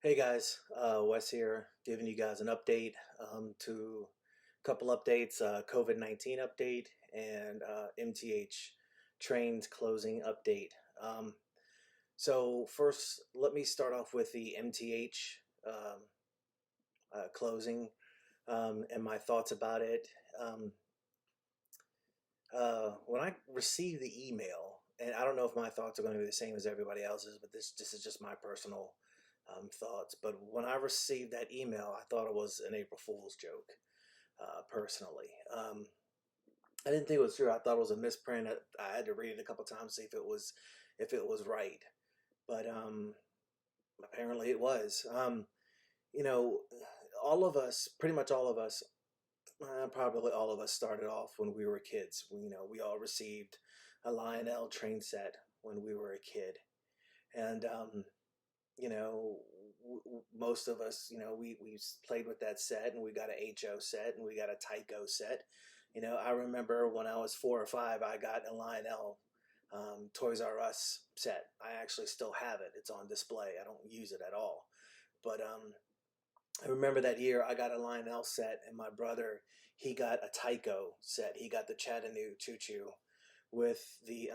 Hey guys, Wes here, giving you guys an update to a couple updates, COVID-19 update and MTH trains closing update. So first, let me start off with the MTH closing and my thoughts about it. Um, when I received the email, and I don't know if my thoughts are going to be the same as everybody else's, but this is just my personal thoughts. But when I received that email, I thought it was an April Fool's joke. Personally, I didn't think it was true. I thought it was a misprint. I had to read it a couple times to see if it was right. But apparently it was. You know, all of us, pretty much all of us, probably all of us started off when we were kids. We all received a Lionel train set when we were a kid, and you know, most of us, we played with that set, and we got a HO set, and we got a Tyco set. I remember when I was 4 or 5, I got a Lionel Toys R Us set. I actually still have it. It's on display. I don't use it at all, but I remember that year I got a Lionel set, and my brother, he got a Tyco set. He got the Chattanooga Choo Choo with the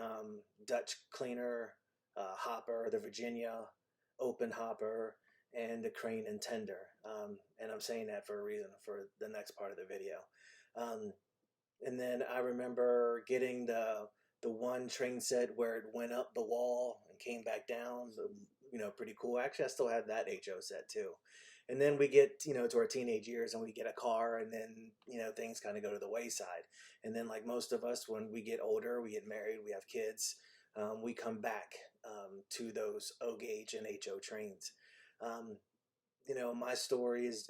Dutch cleaner hopper, the Virginia open hopper, and the crane and tender. And I'm saying that for a reason for the next part of the video. Um, and then I remember getting the one train set where it went up the wall and came back down. Pretty cool. Actually, I still have that HO set too. And then we get, to our teenage years and we get a car, and then, things kind of go to the wayside. And then, like most of us, when we get older, we get married, we have kids, we come back to those O gauge and HO trains. Um, my story is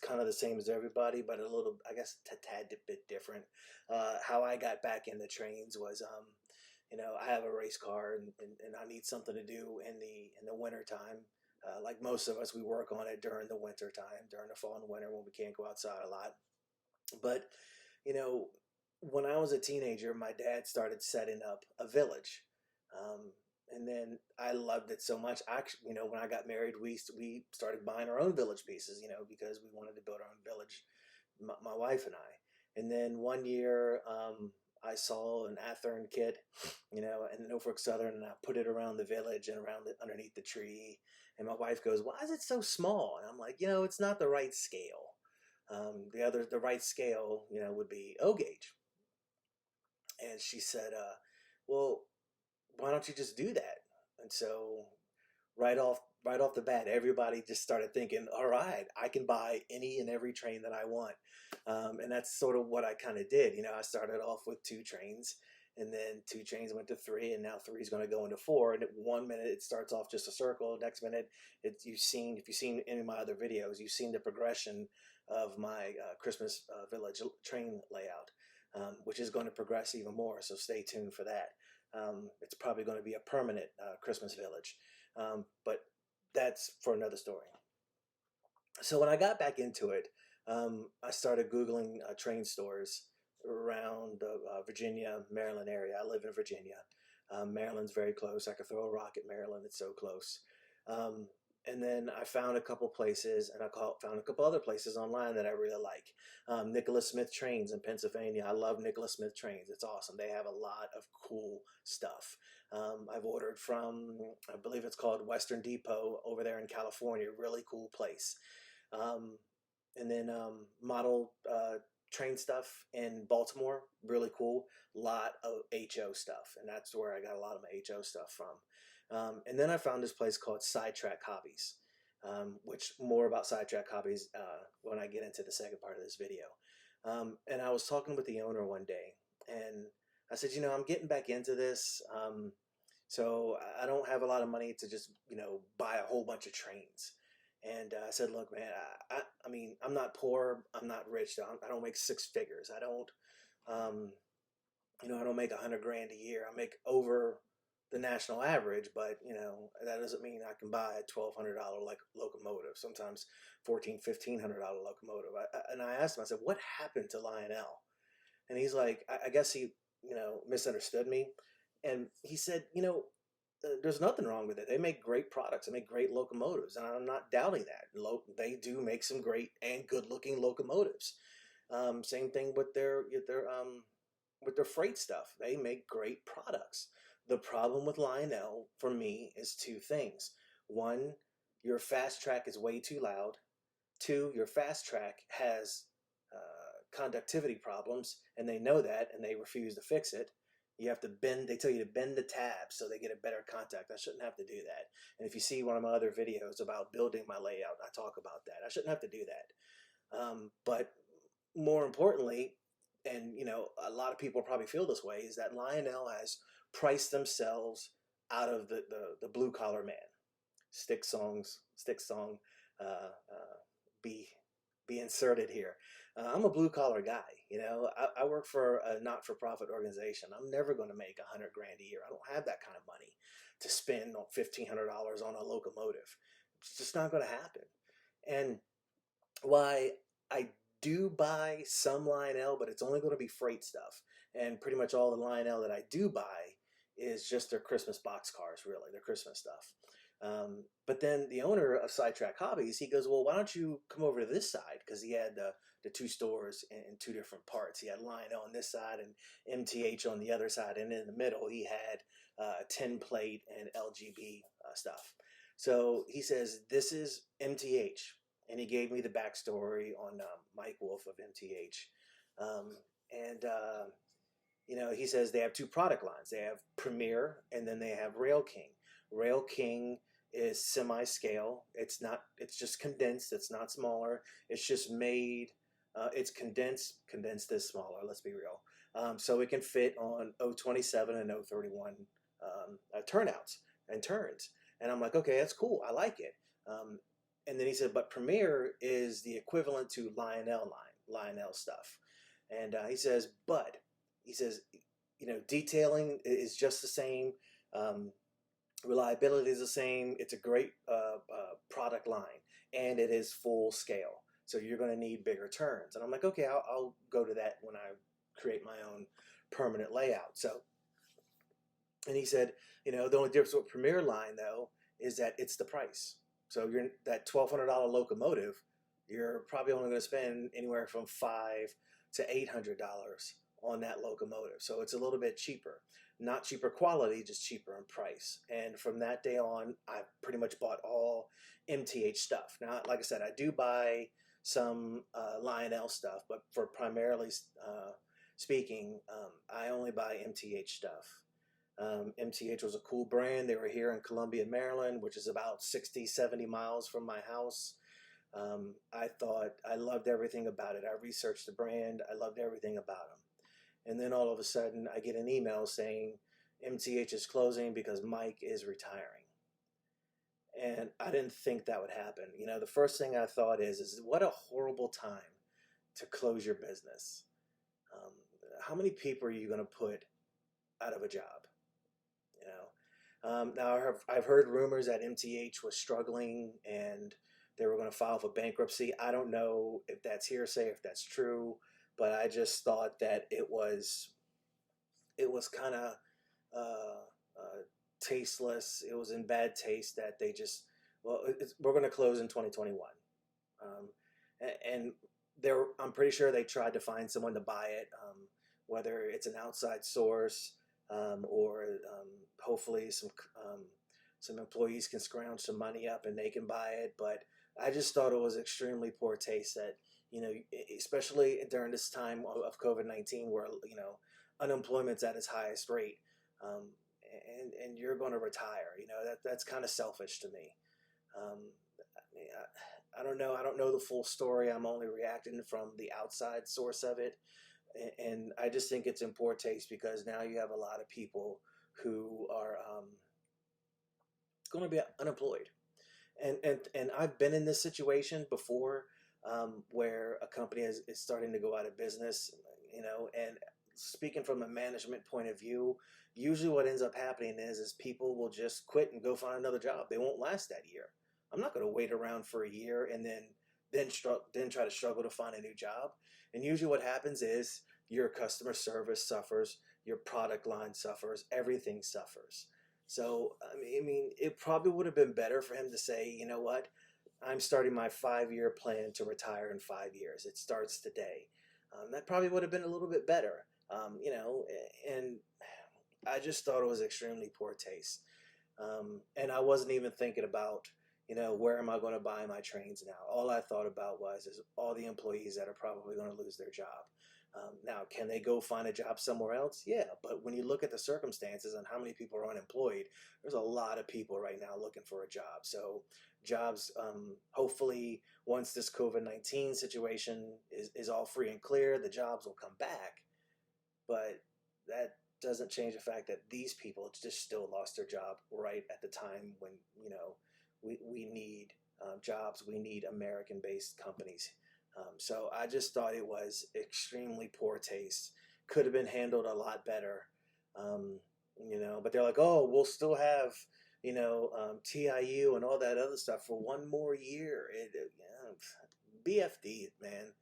kind of the same as everybody, but a little, I guess, a tad bit different. How I got back into trains was, I have a race car, and I need something to do in the winter time. Like most of us, we work on it during the winter time, during the fall and winter when we can't go outside a lot. But, you know, when I was a teenager, my dad started setting up a village. Um, and then I loved it so much. Actually, when I got married, we started buying our own village pieces, because we wanted to build our own village, my wife and I. And then one year, I saw an Athearn kit, in Norfolk Southern, and I put it around the village and around underneath the tree. And my wife goes, "Why is it so small?" And I'm like, it's not the right scale. The right scale, would be O gauge. And she said, "Well, why don't you just do that?" And so right off the bat, everybody just started thinking, all right, I can buy any and every train that I want. And that's sort of what I kind of did. I started off with 2 trains, and then 2 trains went to 3, and now 3 is going to go into 4. And at one minute it starts off just a circle. Next minute, if you've seen any of my other videos, you've seen the progression of my Christmas village train layout, which is going to progress even more. So stay tuned for that. It's probably going to be a permanent Christmas village, but that's for another story. So when I got back into it, I started Googling train stores around the Virginia, Maryland area. I live in Virginia. Maryland's very close. I could throw a rock at Maryland. It's so close. Um, and then I found a couple places, and found a couple other places online that I really like. Nicholas Smith Trains in Pennsylvania. I love Nicholas Smith Trains. It's awesome. They have a lot of cool stuff. I've ordered from, I believe it's called Western Depot over there in California. Really cool place. Um, and then model train stuff in Baltimore. Really cool. Lot of HO stuff. And that's where I got a lot of my HO stuff from. And then I found this place called Sidetrack Hobbies, which more about Sidetrack Hobbies when I get into the second part of this video. And I was talking with the owner one day, and I said, I'm getting back into this. So I don't have a lot of money to just, buy a whole bunch of trains. And I said, look, man, I mean, I'm not poor. I'm not rich. I don't make 6 figures. Um, I don't make 100 grand a year. I make over the national average, but that doesn't mean I can buy a $1,200 like locomotive. Sometimes $1,400, $1,500 locomotive. And I asked him, I said, what happened to Lionel? And he's like, I guess he, misunderstood me. And he said, there's nothing wrong with it. They make great products. They make great locomotives, and I'm not doubting that. They do make some great and good-looking locomotives. Same thing with their freight stuff. They make great products. The problem with Lionel for me is two things. One, your fast track is way too loud. Two, your fast track has conductivity problems, and they know that, and they refuse to fix it. You have to bend, they tell you to bend the tabs so they get a better contact. I shouldn't have to do that. And if you see one of my other videos about building my layout, I talk about that. I shouldn't have to do that. But more importantly, and a lot of people probably feel this way, is that Lionel has priced themselves out of the blue collar man. Stick song, uh, uh, be inserted here. I'm a blue collar guy. I work for a not for profit organization. I'm never going to make $100,000 a year. I don't have that kind of money to spend $1,500 on a locomotive. It's just not going to happen. And why I do buy some Lionel, but it's only going to be freight stuff. And pretty much all the Lionel that I do buy is just their Christmas boxcars, really, their Christmas stuff. But then the owner of Sidetrack Hobbies, he goes, well, why don't you come over to this side? Because he had the two stores in two different parts. He had Lionel on this side and MTH on the other side. And in the middle, he had tin plate and LGB stuff. So he says, this is MTH. And he gave me the backstory on Mike Wolf of MTH. He says they have two product lines. They have Premier, and then they have Rail King. Rail King is semi-scale. It's just condensed. It's not smaller. It's just made, it's condensed this smaller, let's be real. So it can fit on 027 and 031 turnouts and turns. And I'm like, okay, that's cool. I like it. And then he said, but Premier is the equivalent to Lionel stuff. And he says, detailing is just the same. Reliability is the same. It's a great product line, and it is full scale. So you're going to need bigger turns. And I'm like, okay, I'll go to that when I create my own permanent layout. So, and he said, the only difference with Premier line though is that it's the price. So that $1,200 locomotive, you're probably only going to spend anywhere from $500 to $800 on that locomotive. So it's a little bit cheaper. Not cheaper quality, just cheaper in price. And from that day on, I pretty much bought all MTH stuff. Now, like I said, I do buy some Lionel stuff, but for primarily speaking, I only buy MTH stuff. MTH was a cool brand. They were here in Columbia, Maryland, which is about 60, 70 miles from my house. I loved everything about it. I researched the brand. I loved everything about them. And then all of a sudden, I get an email saying MTH is closing because Mike is retiring. And I didn't think that would happen. The first thing I thought is what a horrible time to close your business. How many people are you going to put out of a job? Now I've heard rumors that MTH was struggling and they were going to file for bankruptcy. I don't know if that's hearsay, if that's true. But I just thought that it was kind of tasteless. It was in bad taste that they just, we're going to close in 2021. And I'm pretty sure they tried to find someone to buy it, whether it's an outside source or hopefully some employees can scrounge some money up and they can buy it. But I just thought it was extremely poor taste that, especially during this time of COVID-19 where, unemployment's at its highest rate, and you're going to retire, that's kind of selfish to me. I don't know. I don't know the full story. I'm only reacting from the outside source of it. And I just think it's in poor taste because now you have a lot of people who are going to be unemployed. And I've been in this situation before, where a company is starting to go out of business, and speaking from a management point of view, usually what ends up happening is people will just quit and go find another job. They won't last that year. I'm not going to wait around for a year and then try to struggle to find a new job. And usually what happens is your customer service suffers, your product line suffers, everything suffers. So, I mean, it probably would have been better for him to say, you know what, I'm starting my 5-year plan to retire in 5 years. It starts today. That probably would have been a little bit better, you know, and I just thought it was extremely poor taste. And I wasn't even thinking about, you know, where am I going to buy my trains now? All I thought about was is all the employees that are probably going to lose their job. Now, can they go find a job somewhere else? Yeah, but when you look at the circumstances and how many people are unemployed, there's a lot of people right now looking for a job. So jobs, hopefully, once this COVID-19 situation is all free and clear, the jobs will come back. But that doesn't change the fact that these people just still lost their job right at the time when, you know, we need jobs, we need American-based companies. So I just thought it was extremely poor taste. Could have been handled a lot better, you know. But they're like, oh, we'll still have, you know, TIU and all that other stuff for one more year. BFD, man.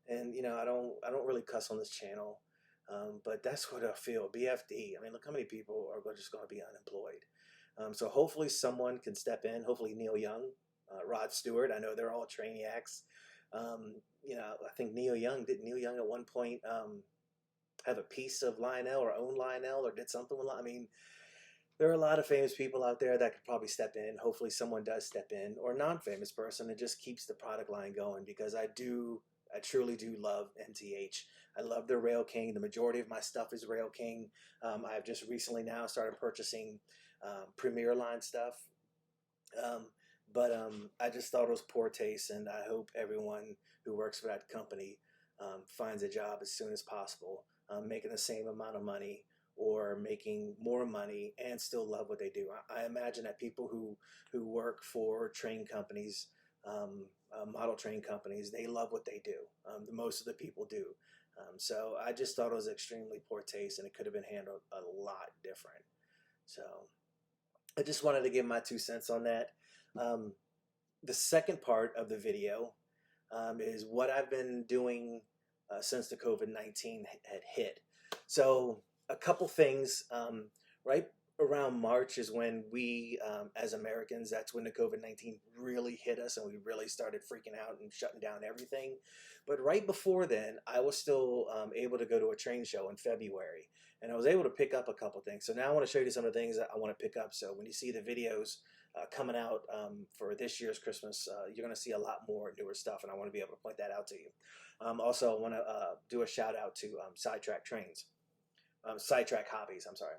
And you know, I don't really cuss on this channel. But that's what I feel. BFD. I mean, look how many people are just going to be unemployed. So hopefully someone can step in. Hopefully Neil Young, Rod Stewart. I know they're all trainiacs. You know, I think Neil Young at one point have a piece of Lionel or own Lionel or did something with. I mean, there are a lot of famous people out there that could probably step in. Hopefully someone does step in, or a non-famous person that just keeps the product line going, because I truly do love MTH. I love their Rail King. The majority of my stuff is Rail King. I've just recently now started purchasing Premier line stuff. But I just thought it was poor taste, and I hope everyone who works for that company finds a job as soon as possible, making the same amount of money or making more money and still love what they do. I imagine that people who work for train companies, model train companies, they love what they do. Most of the people do. So I just thought it was extremely poor taste, and it could have been handled a lot different. So I just wanted to give my 2 cents on that. The second part of the video is what I've been doing since the COVID-19 had hit. So a couple things. Right around March is when we, as Americans, that's when the COVID-19 really hit us, and we really started freaking out and shutting down everything. But right before then, I was still able to go to a train show in February, and I was able to pick up a couple things. So now I want to show you some of the things that I want to pick up. So when you see the videos coming out for this year's Christmas, you're going to see a lot more newer stuff, and I want to be able to point that out to you. Also, I want to do a shout out to Sidetrack Hobbies, I'm sorry.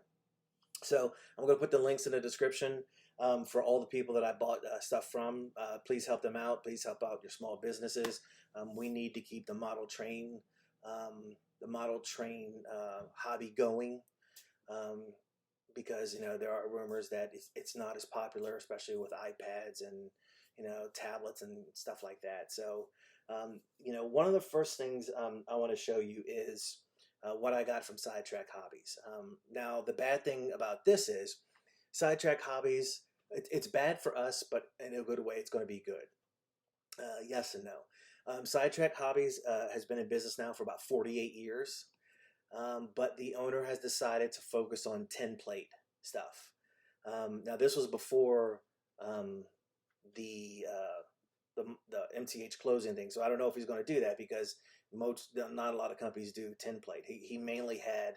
So I'm going to put the links in the description for all the people that I bought stuff from. Please help them out. Please help out your small businesses. We need to keep the model train hobby going, because, you know, there are rumors that it's not as popular, especially with iPads and, you know, tablets and stuff like that. So, you know, one of the first things I want to show you is what I got from Sidetrack Hobbies. Now, the bad thing about this is Sidetrack Hobbies, it's bad for us, but in a good way, it's going to be good. Yes and no. Sidetrack Hobbies has been in business now for about 48 years, but the owner has decided to focus on 10 plate stuff. Now, this was before the MTH Closing thing, so I don't know if he's going to do that, because not a lot of companies do 10 plate. He mainly had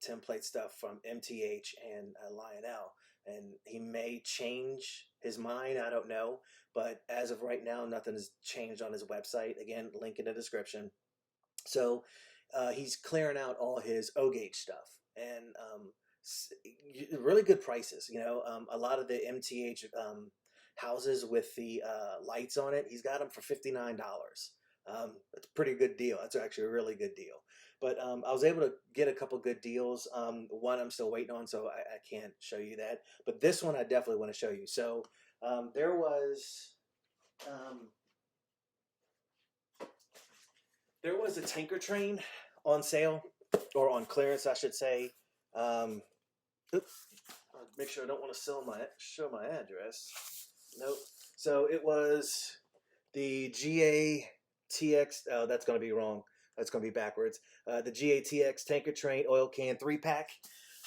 10 plate stuff from MTH and Lionel, and he may change his mind, I don't know, but as of right now, nothing has changed on his website. Again, link in the description. So he's clearing out all his O-gauge stuff, and really good prices. You know, a lot of the MTH houses with the lights on it, he's got them for $59. That's a pretty good deal. That's actually a really good deal. But I was able to get a couple good deals. One I'm still waiting on, so I can't show you that. But this one I definitely want to show you. So there was a tanker train on sale, or on clearance, I should say. Oops, make sure I don't want to show my address. Nope. So it was the GATX. Oh, that's going to be wrong. That's going to be backwards. The GATX tanker train oil can 3-pack.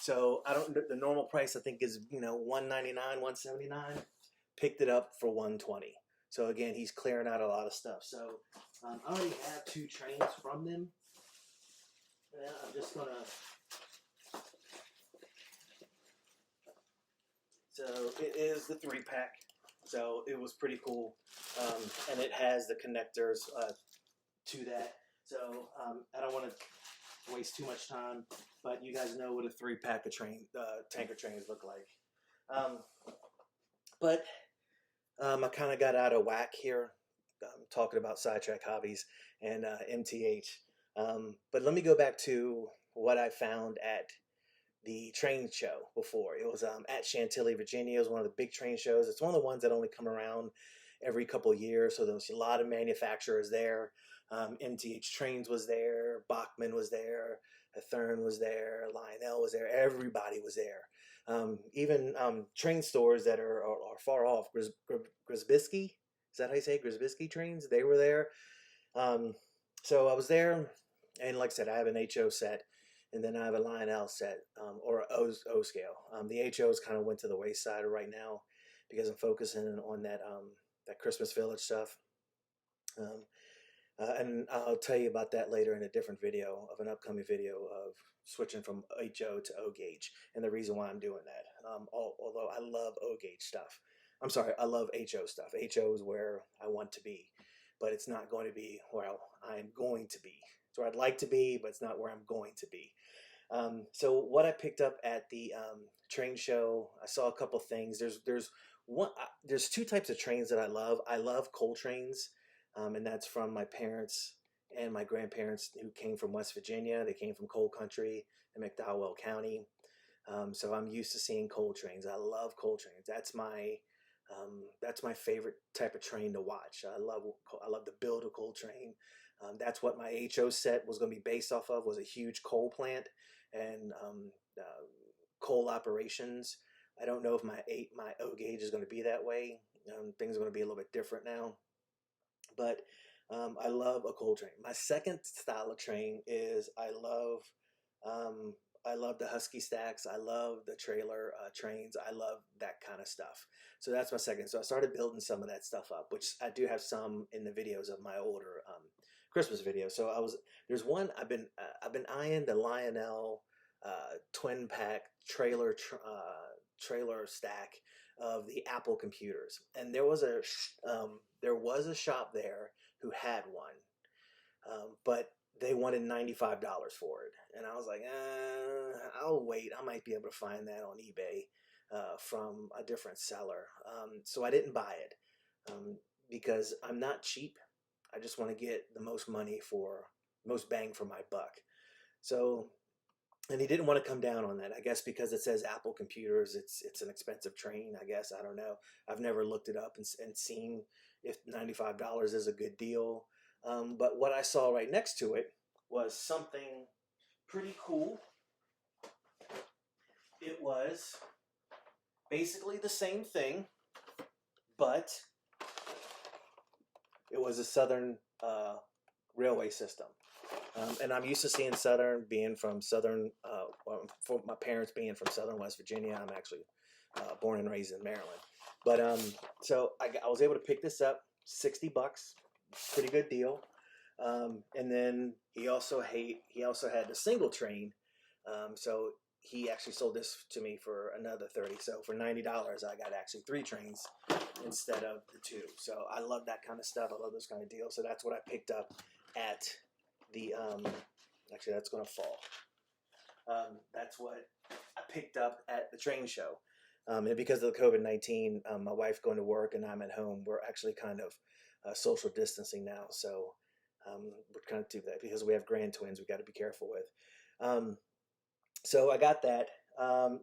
So I don't. The normal price I think is $199, $179. Picked it up for $120. So again, he's clearing out a lot of stuff. So I already have 2 trains from them. And I'm just gonna. So it is the 3-pack. So it was pretty cool, and it has the connectors to that. So I don't want to waste too much time, but you guys know what a 3-pack of tanker trains look like. But I kind of got out of whack here, talking about Sidetrack Hobbies and MTH. But let me go back to what I found at the train show before. It was at Chantilly, Virginia. It was one of the big train shows. It's one of the ones that only come around every couple of years. So there was a lot of manufacturers there. MTH Trains was there. Bachman was there. Thurn was there. Lionel was there. Everybody was there. Even train stores that are far off. Grzybski, is that how you say it? Grzybski trains? They were there. So I was there, and like I said, I have an HO set. And then I have a Lionel set, or O scale. The HOs kind of went to the wayside right now because I'm focusing on that Christmas Village stuff. And I'll tell you about that later in a different video, of an upcoming video of switching from HO to O gauge, and the reason why I'm doing that. Although I love O gauge stuff. I'm sorry, I love HO stuff. HO is where I want to be, but it's not going to be where I'm going to be. It's where I'd like to be, but it's not where I'm going to be. So what I picked up at the train show, I saw a couple things. There's 2 types of trains that I love. I love coal trains, and that's from my parents and my grandparents who came from West Virginia. They came from coal country in McDowell County. So I'm used to seeing coal trains. I love coal trains. That's my favorite type of train to watch. I love to build a coal train. That's what my HO set was going to be based off of, was a huge coal plant and coal operations. I don't know if my O gauge is going to be that way. Things are going to be a little bit different now. But I love a coal train. My second style of train is I love the Husky stacks. I love the trailer trains. I love that kind of stuff. So that's my second. So I started building some of that stuff up, which I do have some in the videos of my older Christmas video. So there's one I've been eyeing, the Lionel twin pack trailer stack of the Apple computers, and there was a shop there who had one, but they wanted $95 for it, and I was like, I'll wait. I might be able to find that on eBay from a different seller. So I didn't buy it because I'm not cheap. I just want to get the most bang for my buck. So, and he didn't want to come down on that. I guess because it says Apple computers, it's an expensive train. I guess, I don't know. I've never looked it up and seen if $95 is a good deal. But what I saw right next to it was something pretty cool. It was basically the same thing, but it was a Southern railway system. And I'm used to seeing Southern, being from Southern, for my parents being from Southern West Virginia. I'm actually born and raised in Maryland. But so I was able to pick this up, $60, pretty good deal. And then he also had the single train. So he actually sold this to me for another $30. So for $90, I got actually 3 trains instead of the 2. So I love that kind of stuff. I love those kind of deals. So that's what I picked up at the, actually that's going to fall. That's what I picked up at the train show. And because of the COVID-19, my wife going to work and I'm at home, we're actually kind of social distancing now. So we're kind of do that because we have grand twins we got to be careful with. So I got that.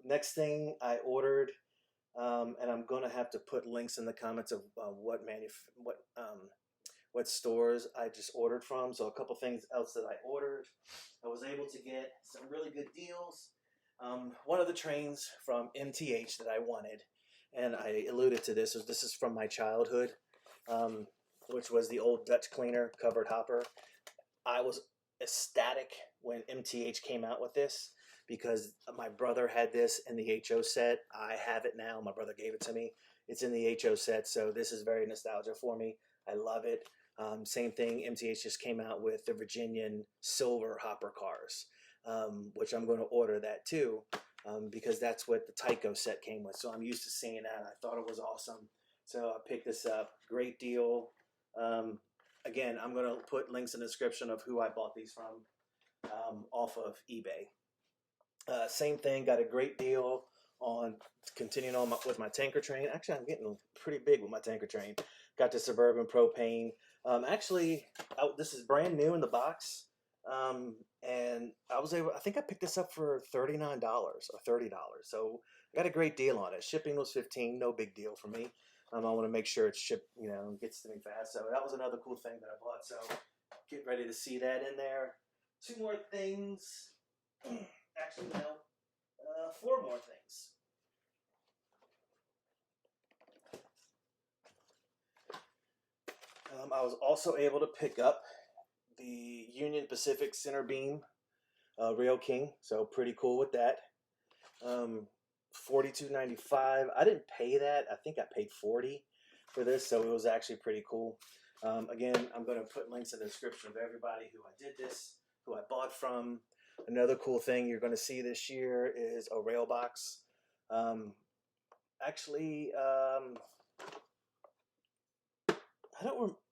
Next thing I ordered, and I'm going to have to put links in the comments of what stores I just ordered from. So a couple things else that I ordered. I was able to get some really good deals. One of the trains from MTH that I wanted, and I alluded to this is from my childhood, which was the old Dutch cleaner covered hopper. I was ecstatic when MTH came out with this. because my brother had this in the HO set. I have it now. My brother gave it to me. It's in the HO set, so this is very nostalgia for me. I love it. Same thing, MTH just came out with the Virginian silver hopper cars, which I'm going to order that too, because that's what the Tyco set came with. So I'm used to seeing that. I thought it was awesome. So I picked this up. Great deal. Again, I'm going to put links in the description of who I bought these from, off of eBay. Same thing, got a great deal on continuing on with my tanker train. Actually, I'm getting pretty big with my tanker train. Got the Suburban propane. This is brand new in the box. And I think I picked this up for $39 or $30. So I got a great deal on it. Shipping was $15, no big deal for me. I want to make sure it's shipped, gets to me fast. So that was another cool thing that I bought. So get ready to see that in there. Two more things. Actually, no, 4 more things. I was also able to pick up the Union Pacific center beam Rail King, so pretty cool with that. $42.95. I didn't pay that. I think I paid $40 for this, so it was actually pretty cool. Again, I'm going to put links in the description of everybody who I did this, who I bought from. Another cool thing you're going to see this year is a rail box.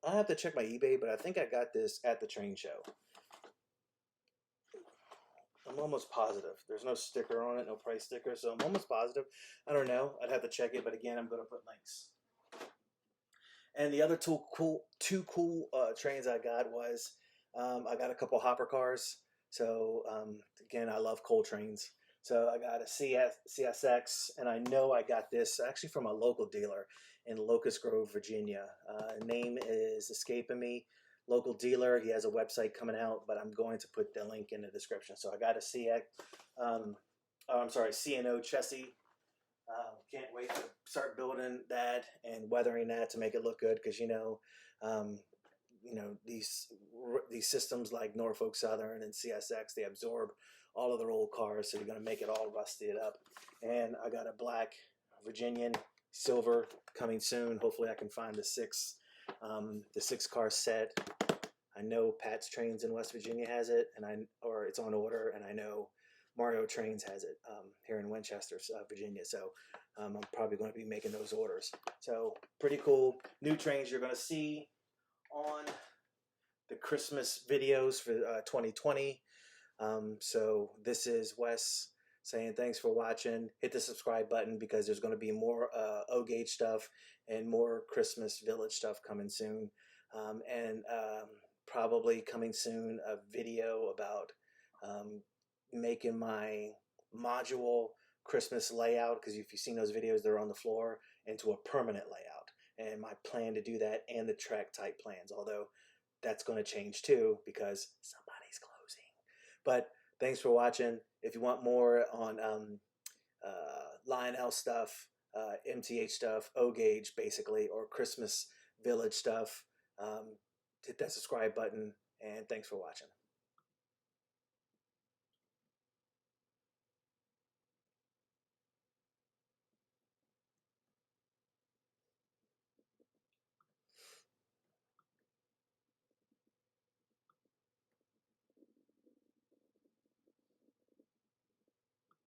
I have to check my eBay, but I think I got this at the train show. I'm almost positive. There's no sticker on it, no price sticker, so I'm almost positive. I don't know. I'd have to check it, but again, I'm going to put links. And the other two cool trains I got was I got a couple hopper cars. So again, I love coal trains. So I got a CSX, and I know I got this actually from a local dealer in Locust Grove, Virginia. Name is escaping me. Local dealer. He has a website coming out, but I'm going to put the link in the description. So I got a CNO chassis. Can't wait to start building that and weathering that to make it look good, because these systems like Norfolk Southern and CSX, they absorb all of their old cars, so you're going to make it all rusted up. And I got a black Virginian silver coming soon. Hopefully I can find the 6 car set. I know Pat's Trains in West Virginia has it, or it's on order, and I know Mario Trains has it here in Winchester, Virginia. So I'm probably going to be making those orders. So pretty cool. New trains you're going to see on the Christmas videos for 2020. So this is Wes saying thanks for watching. Hit the subscribe button, because there's going to be more O-Gauge stuff and more Christmas Village stuff coming soon. And probably coming soon a video about making my module Christmas layout, because if you've seen those videos, they're on the floor, into a permanent layout. And my plan to do that, and the track type plans, although that's going to change too, because somebody's closing. But thanks for watching. If you want more on Lionel stuff, MTH stuff, O-Gauge basically, or Christmas Village stuff, hit that subscribe button, and thanks for watching.